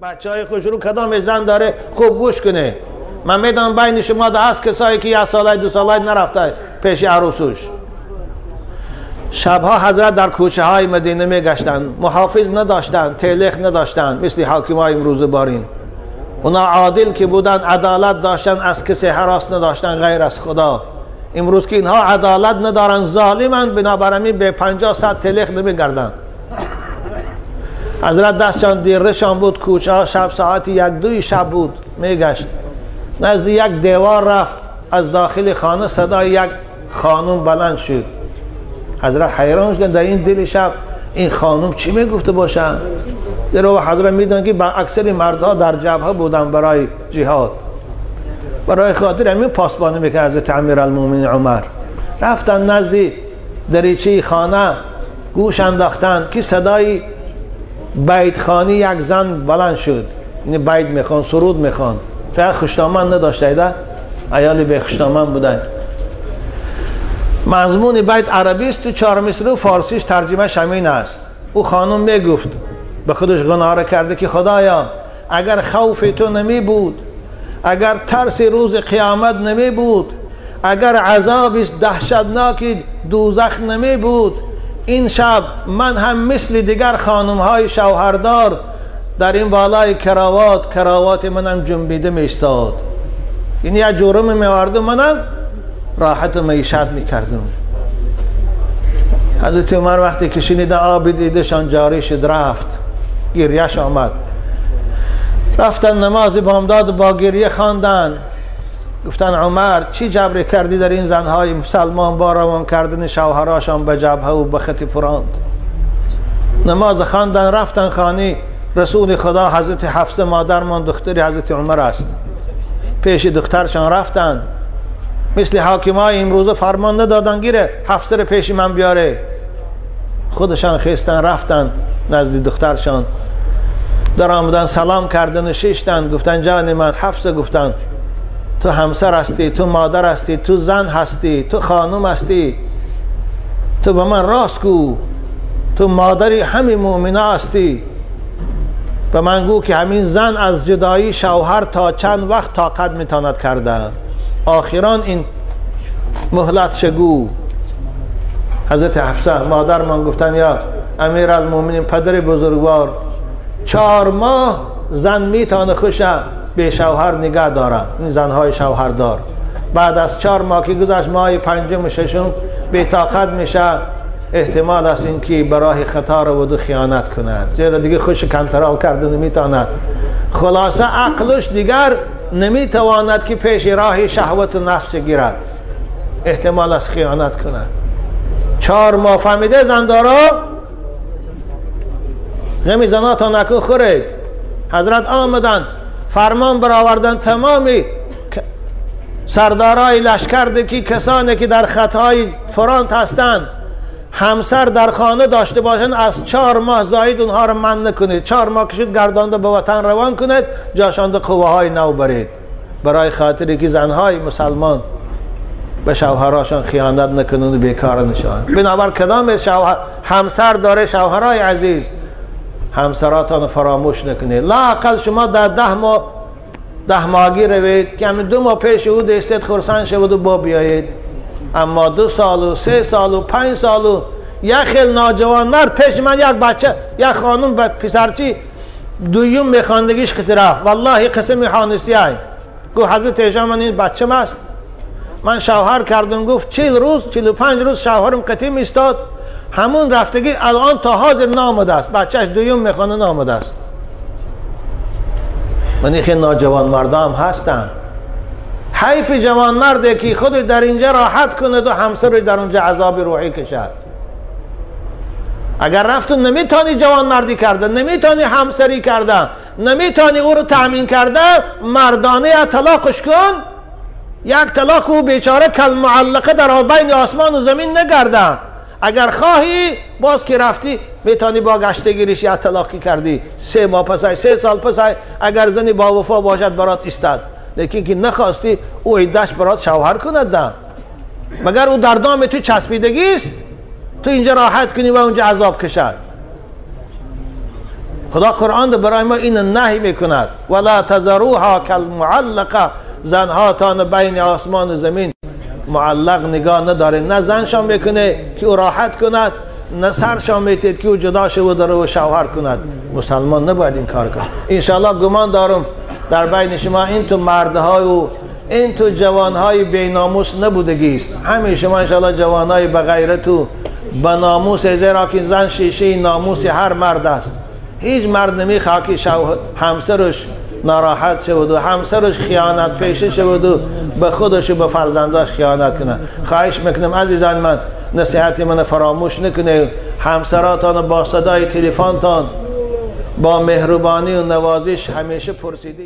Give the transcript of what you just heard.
بچهای خوش رو کدام زن داره خوب گوش کنه. من میدونم بین شما هست کسایی که 1 ساله 2 ساله نرفته پیش عروسوش. شبها حضرت در کوچه های مدینه میگشتن، محافظ نداشتن، تلخ نداشتن مثل حاکمای امروز بارین. اونا عادل که بودن، عدالت داشتن، از کسی هراس نداشتن غیر از خدا. امروز که اینها عدالت ندارن، ظالمن، بنابراین به 50 100 تلخ نمیگردن. حضرت دستشان دیرشان بود، کوچه ها شب ساعت 1-2 شب بود میگشت، نزد یک دیوار رفت، از داخل خانه صدای یک خانم بلند شد. حضرت حیران شدن در این دل شب این خانم چی میگفته باشه. در و حضرت میدونن که با اکثر مردها در جبهه بودن برای جهاد، برای خاطر همین پاسبانی میکرد حضرت امیرالمومنین عمر. رفتن نزد دریچه خانه، گوش انداختن که صدای بیت خانی یک زن بلند شد. این بیت میخوان، سرود میخوان. فقط خوشنامه نداشته ایده، ایالی به خوشنامه بودن. مضمون بیت عربی است، تو 4 مصرع و فارسیش ترجمه همین است. او خانم میگفت، به خودش گناه کرده که خدایا اگر خوف تو نمی بود، اگر ترس روز قیامت نمی بود، اگر عذاب دهشتناک دوزخ نمی بود، این شب من هم مثل دیگر خانم های شوهردار در این بالای کراوات منم جنبیده می استاد. این یک جرم می‌آوردم، منم راحت و معیشت میکردم. حضرت عمر وقتی که شنیده آب دیدشان جاری شد، رفت، گریهش آمد. رفتن نماز بامداد با گریه خواندن. گفتن عمر چی جبر کردی در این زنهای مسلمان با روان کردن شوهراشان به جبهه و به خط فرانت؟ نماز خواندن، رفتن خانه. رسول خدا حضرت حفصه مادرمان دختری حضرت عمر است، پیش دخترشان رفتن. مثل حاکمای امروزه فرمان ندادن گیره حفصه رو پیش من بیاره، خودشان خیستن رفتن نزد دخترشان. در آمدن سلام کردن، نشستن، گفتن جان من حفصه، گفتن تو همسر هستی، تو مادر هستی، تو زن هستی، تو خانم هستی، تو به من راست گو، تو مادری همین مؤمنه هستی. به من گو که همین زن از جدایی شوهر تا چند وقت طاقت میتواند کرده، آخران این مهلت شگو. حضرت حفصه مادر من گفتن یا امیرالمومنین پدر بزرگوار، 4 ماه زن میتونه خوشه به شوهر نگه داره، این زنهای شوهردار. بعد از 4 ماه که گذشت، ماه 5 و 6 به طاقت میشه، احتمال است این که برای خطا رو و خیانت کند، زیرا دیگه خوش کنترل کرده نمیتواند. خلاصه عقلش دیگر نمیتواند که پیش راه شهوت و نفس گیرد، احتمال است خیانت کند. 4 ماه فهمیده زندارا غمی زنات نکو خورید. حضرت آمدن فرمان برآوردن تمامی سردارای لشکر که کسانی که در خطای فرانت هستند همسر در خانه داشته باشند، از 4 ماه زاید اونها رو منع نکنید. 4 ماه کشید گردانده به وطن روان کنید، جاشان قوه های نو برید، برای خاطری که زنهای مسلمان به شوهراشان خیانت نکنند و بیکار نشان. بنابر کدام همسر داره شوهرای عزیز، همسراتان فراموش نکنید. لااقل شما در 10 ماهگی روید که همین 2 ماه پیش او دستت خرسند شود و با بیایید. اما 2 سال و 3 سال و 5 سال و یک خیل ناجوان مرد پیش من، یک بچه، یک خانم به پسرچی دویم میخواندگیش خطی رفت. والله قسم حانسی های گفت حضرت ایشان من این بچه مست، من شوهر کردم. گفت 40 روز 45 روز شوهرم قطیم استاد، همون رفتگی الان تا حاضر نامده است، بچهش دویم میخوانه نامده است. من این خیلی ناجوان مردم هستن. حیف جوان مرده که خود در اینجا راحت کند و همسر رو در اونجا عذاب روحی کشد. اگر رفتون نمیتونی جوان مردی کردن، نمیتونی همسری کردن، نمیتونی او رو تأمین کردن، مردانه طلاقش کن. یک طلاق او بیچاره کل معلقه در بین آسمان و زمین نگردن. اگر خواهی باز که رفتی میتونی با گشتگیریش یا طلاقی کردی، 3 ماه پسای 3 سال پسای اگر زنی با وفا باشد برات استاد. لیکن که نخواستی او عده‌اش برات شوهر کند ده، مگر او در دام تو چسبیدگی است تو اینجا راحت کنی و اونجا عذاب کشد. خدا قرآن برای ما این نهی میکند ولا تذروها کالمعلقه، زنها تان بین آسمان و زمین معلق نگاه نداره، نه زنشان میکنه که او راحت کند، نه سرشان میتید که او جدا شود و شوهر کند. مسلمان نباید این کار کنه. انشاءالله گمان دارم در بین شما این تو مردهای و این تو جوانهای بیناموس نبودگی است. همه شما انشاءالله جوانهای بغیرت و بناموس، زیرا که زن شیشه ناموس هر مرد است. هیچ مرد نمیخواد که همسرش ناراحت شود و همسرش خیانت پیشه شود و به خودش و به فرزنداش خیانت کنه. خواهش میکنم عزیزان من نصیحت من فراموش نکنه، همسراتان با صدای تلفنتان با مهربانی و نوازش همیشه پرسیده